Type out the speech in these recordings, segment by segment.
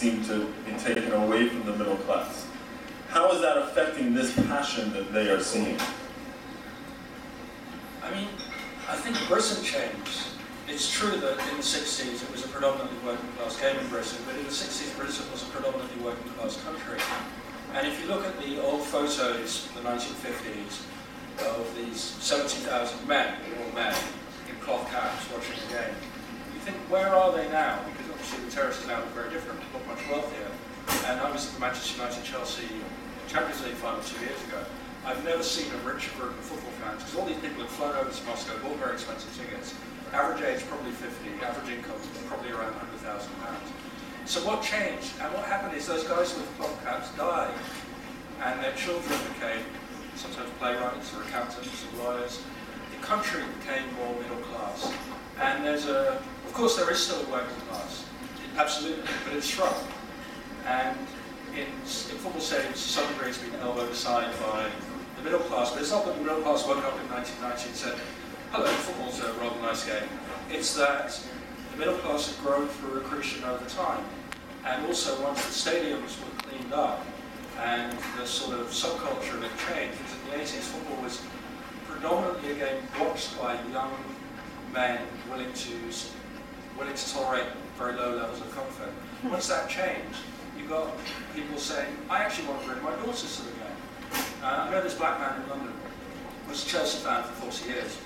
seem to be taken away from the middle class. How is that affecting this passion that they are seeing? I mean, I think Britain changed. It's true that in the 60s it was a predominantly working class game in Britain, but in the 60s Britain was a predominantly working class country. And if you look at the old photos from the 1950s of these 70,000 men, all men, in cloth caps watching the game, you think, where are they now? Because obviously the terraces now look very different, look much wealthier. And I was at the Manchester United-Chelsea Champions League final 2 years ago. I've never seen a richer group of football fans, because all these people have flown over to Moscow, bought very expensive tickets. Average age probably 50, average income probably around £100,000. So what changed? And what happened is those guys with cloth caps died, and their children became sometimes playwrights or accountants or lawyers. The country became more middle class. And there's of course there is still a working class, absolutely, but it's shrunk. And in football stadiums, to some degree, it's been elbowed aside by the middle class, but it's not that the middle class woke up in 1990 and said, hello, football's a rather nice game. It's that the middle class had grown through accretion over time. And also once the stadiums were cleaned up and the sort of subculture of it changed, because in the 80s football was predominantly a game watched by young men willing to tolerate very low levels of comfort. Once that changed, you got people saying, I actually want to bring my daughters to the game. I know this black man in London was a Chelsea fan for 40 years.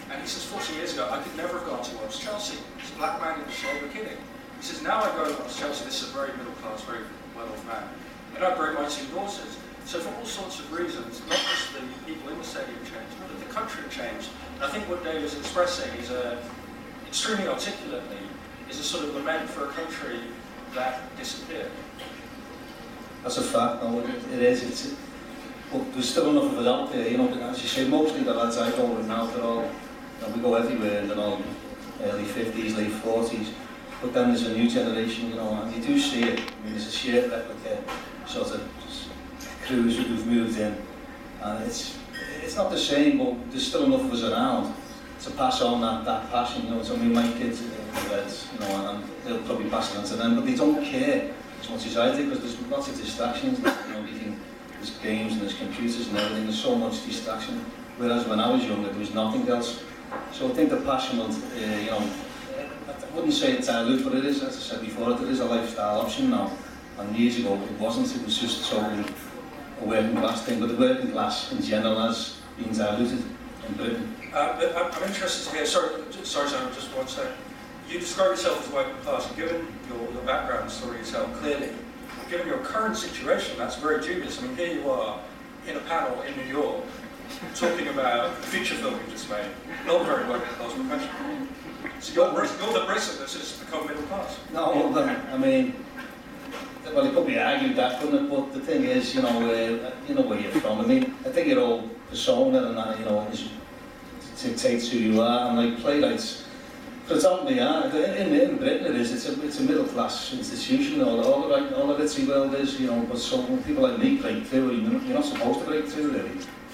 And he says, 40 years ago, I could never have gone to watch Chelsea. He's a black man in the shade of kidding. He says, now I go to watch Chelsea, this is a very middle class, very well-off man. And I bring my two daughters. So for all sorts of reasons, not just the people in the stadium changed, but the country changed. And I think what Dave is expressing is extremely articulately, is a sort of lament for a country that disappeared. That's a fact, no, it is. But there's still enough of it out there, you know, as you say, mostly the lads I go with now, they're all, you know, we go everywhere, and they're all early 50s, late 40s. But then there's a new generation, you know, and you do see it. I mean, there's a shared replica sort of crews who've moved in, and it's not the same, but there's still enough of us around to pass on that passion, you know. So I mean, my kids are the Reds, you know, and they'll probably pass it on to them, but they don't care as much as I do, because there's lots of distractions, you know, there's games and there's computers and everything, there's so much distraction, whereas when I was younger there was nothing else. So I think the passion will, you know, I wouldn't say it's dilute, but it is, as I said before, it is a lifestyle option now, and years ago it wasn't, it was just totally a working class thing, but the working class in general has been diluted in Britain. I'm interested to hear, sorry Simon, just one second. You describe yourself as working class, and given your background story you tell clearly, given your current situation, that's very dubious. I mean, here you are in a panel in New York talking about a feature film you just made, not very working class professional. So you're the Britain that's just become middle class. No, well, I mean, well, it could be argued that, couldn't it? But the thing is, you know where you're from. I mean, I think your old persona and that, you know, dictates who you are, and like playwrights, predominantly are. In Britain it is. It's a middle class institution. All the ritzy world is, you know. But so when people like me break through, you're not supposed to break through, really.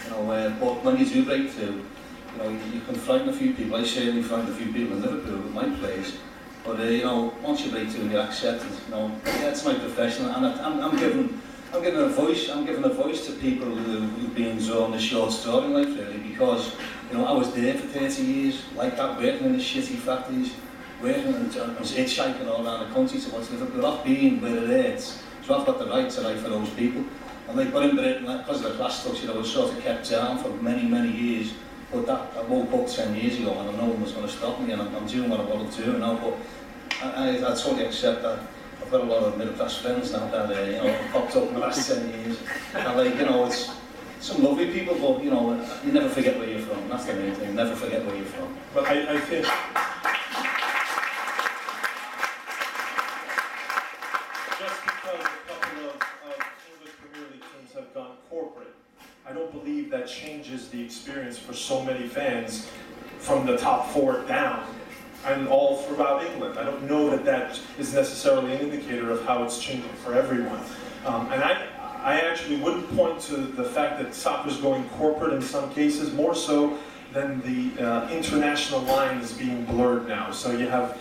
You know, but when you do break through, you know, you can frighten a few people. I certainly frightened a few people in Liverpool with my plays. But you know, once you break through and you're accepted, you know, yeah, it's my profession, and I'm giving a voice. I'm giving a voice to people who've been drawn the short story in life, really, because you know I was there for 30 years, like that, working in the shitty factories, working and I was hitchhiking all around the country to watch Liverpool, not being where it is. So I've got the right to write for those people. And like, but in Britain, because of the class structure, I was sort of kept down for many years. But that I woke up 10 years ago, and no one was going to stop me, and I'm doing what I want to do now. But I totally accept that. I've got a lot of middle class friends now that you know popped up in the last 10 years, and like, you know, it's some lovely people, but you know, you never forget where you're from. That's the main thing. Never forget where you're from. But I think just because a couple of English Premier League teams have gone corporate, I don't believe that changes the experience for so many fans from the top 4 down and all throughout England. I don't know that that is necessarily an indicator of how it's changing for everyone. And I actually wouldn't point to the fact that soccer's going corporate in some cases. More so, then the international line is being blurred now. So you have,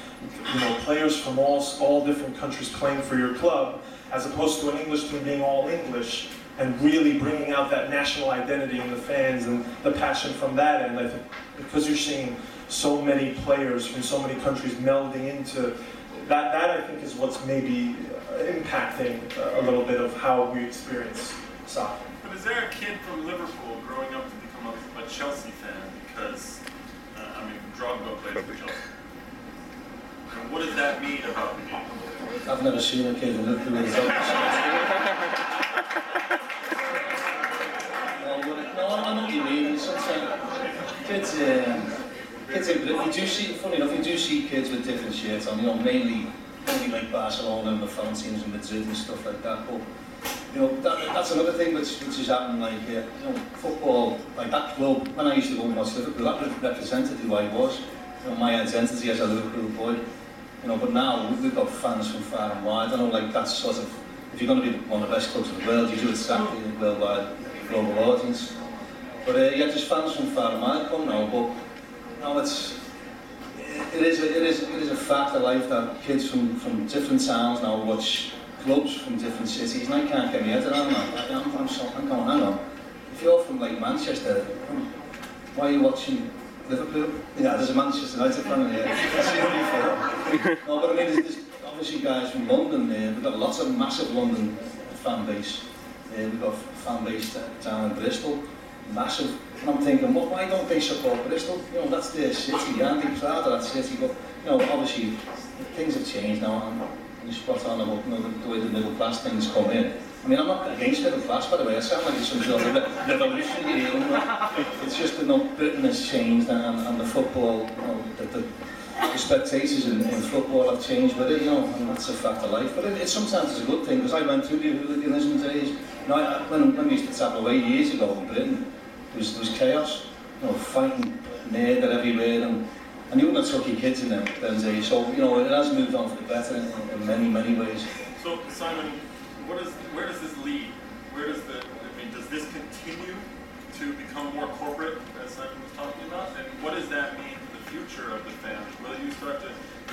players from all different countries playing for your club, as opposed to an English team being all English and really bringing out that national identity in the fans and the passion from that end. I think because you're seeing so many players from so many countries melding into that, I think is what's maybe impacting a little bit of how we experience soccer. But is there a kid from Liverpool growing up to become a Chelsea fan because, Drogba plays for Chelsea? And what does that mean about the game? I've never seen a kid in Liverpool. No, I know what you mean. Sometimes kids in Britain, funny enough, you do see kids with different shirts on, mainly like Barcelona and the foreign teams in Madrid and stuff like that. But that's another thing which is happening. Like football, like that club. When I used to go and watch Liverpool, that represented who I was. My identity as a Liverpool boy. But now we've got fans from far and wide. I know, like that's sort of, if you're going to be one of the best clubs in the world, you do exactly a worldwide, global audience. But there's fans from far and wide come now. But no, it is a fact of life that kids from different towns now watch clubs from different cities, and I can't get my head around that. I'm going, hang on. If you're from like Manchester, why are you watching Liverpool? Yeah, there's a Manchester United fan in here. That's the only fair. No, but there's obviously guys from London. We've got lots of massive London fan base. We've got fan base down in Bristol, massive. And I'm thinking, why don't they support Bristol? That's their city, aren't they proud of that city? But obviously things have changed now. And you're spot on about the way the middle class things come in. I'm not against middle class, by the way. I sound like it's some sort of revolution here. It's just that Britain has changed, and the football, the spectators in football have changed with it. And that's a fact of life. But it sometimes is a good thing, because I went through the hooliganism days. When we used to tap away years ago in Britain, there was chaos. Fighting murder everywhere, and you wouldn't have took your kids in them days. So it has moved on for the better in many ways. So Simon, where does this lead? Does this continue to become more corporate, as Simon was talking about? And what does that mean for the future of the fans?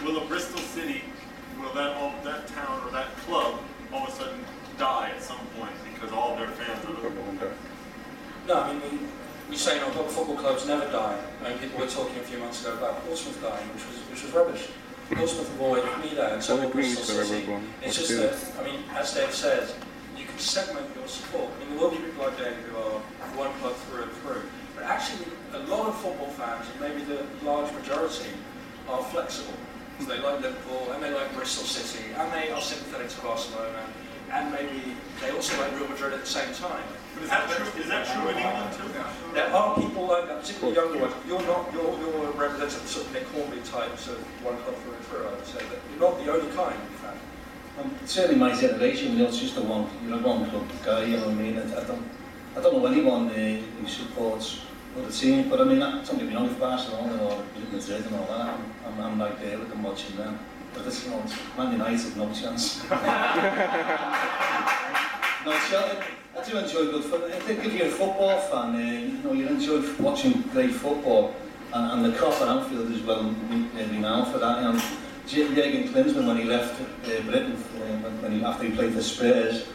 Will a Bristol City, will that town or that club all of a sudden die at some point because all of their fans are Liverpool? No, we say football clubs never die. People were talking a few months ago about Portsmouth dying, which was rubbish. Portsmouth have always been there, and so will Bristol City. It's just that, as Dave said, you can segment your support. There will be people like Dave who are one club through and through, but actually a lot of football fans, and maybe the large majority, are flexible. So they like Liverpool, and they like Bristol City, and they are sympathetic to Barcelona, and maybe they also like Real Madrid at the same time. But is that true in England too? There are people like that, particularly younger ones. You're a representative of sort of Nick Hornby types of one club through and through, I would say. But you're not the only kind, in fact. Certainly my generation, it's just you're a one club guy, I don't know anyone who supports other teams, but don't get me wrong, if Barcelona or Madrid and all that, I'm right there with them watching them. But it's Man United, no chance. I do enjoy good football. I think if you're a football fan, you enjoy watching great football, and the Kop at Anfield is well renowned for that. Jürgen Klinsmann, when he left Britain, after he played for Spurs,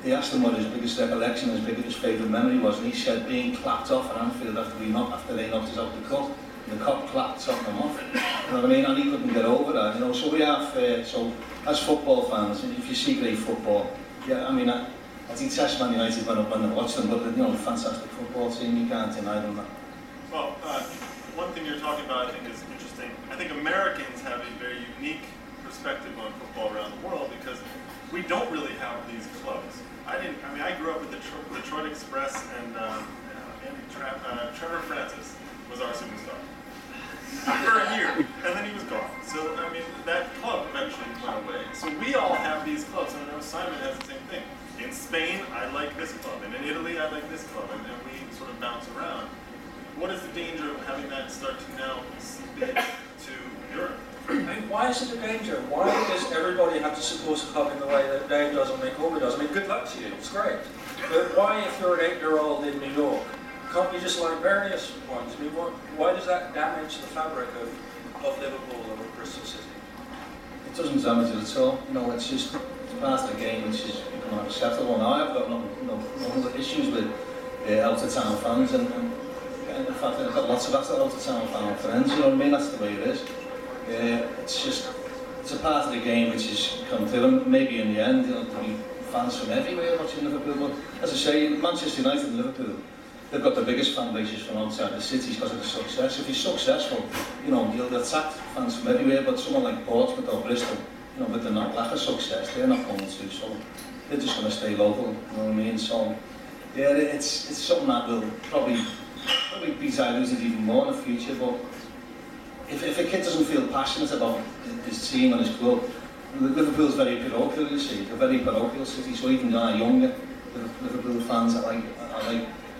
they asked him what his biggest recollection, his favourite memory was, and he said being clapped off at Anfield after they knocked us out the cup. The Kop clapped Tottenham off. And he couldn't get over that. So we have, as football fans, if you see great football, I detest Man United when I watch them, but a fantastic football team, you can't deny them that. Well, one thing you're talking about I think is interesting. I think Americans have a very unique perspective on football around the world because we don't really have these clubs. I grew up with the Detroit Express, and Trevor Francis was our superstar for a year, and then he was gone. So that club eventually went away. So we all have these clubs, and I know Simon has the same thing. In Spain, I like this club, and in Italy, I like this club, and we sort of bounce around. What is the danger of having that start to now seep into Europe? Why is it a danger? Why does everybody have to support a club in the way that Dave does or Nick Hornby does? Good luck to you, it's great. But why, if you're an 8-year-old in New York, can't we just like various points? I mean, why does that damage the fabric of Liverpool or of Bristol City? It doesn't damage it at all. You know, it's just part of the game which is becoming unacceptable. Now I've got no issues with out of town fans, and in fact I've got lots of out of town fan friends. You know what I mean? That's the way it is. It's a part of the game which is come through, and maybe in the end, you know, there'll be fans from everywhere watching Liverpool. But as I say, Manchester United and Liverpool, they've got the biggest fan bases from outside the cities because of the success. If you're successful, you know, you'll attract fans from everywhere. But someone like Portsmouth or Bristol, you know, with the lack of success, they're not going to. So they're just going to stay local. You know what I mean? So yeah, it's something that will probably be diluted even more in the future. But if a kid doesn't feel passionate about his team and his club, Liverpool's very parochial, you see. It's a very parochial city, so even our younger Liverpool fans are like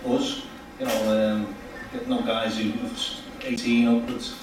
us, you know, getting on guys who's 18 upwards,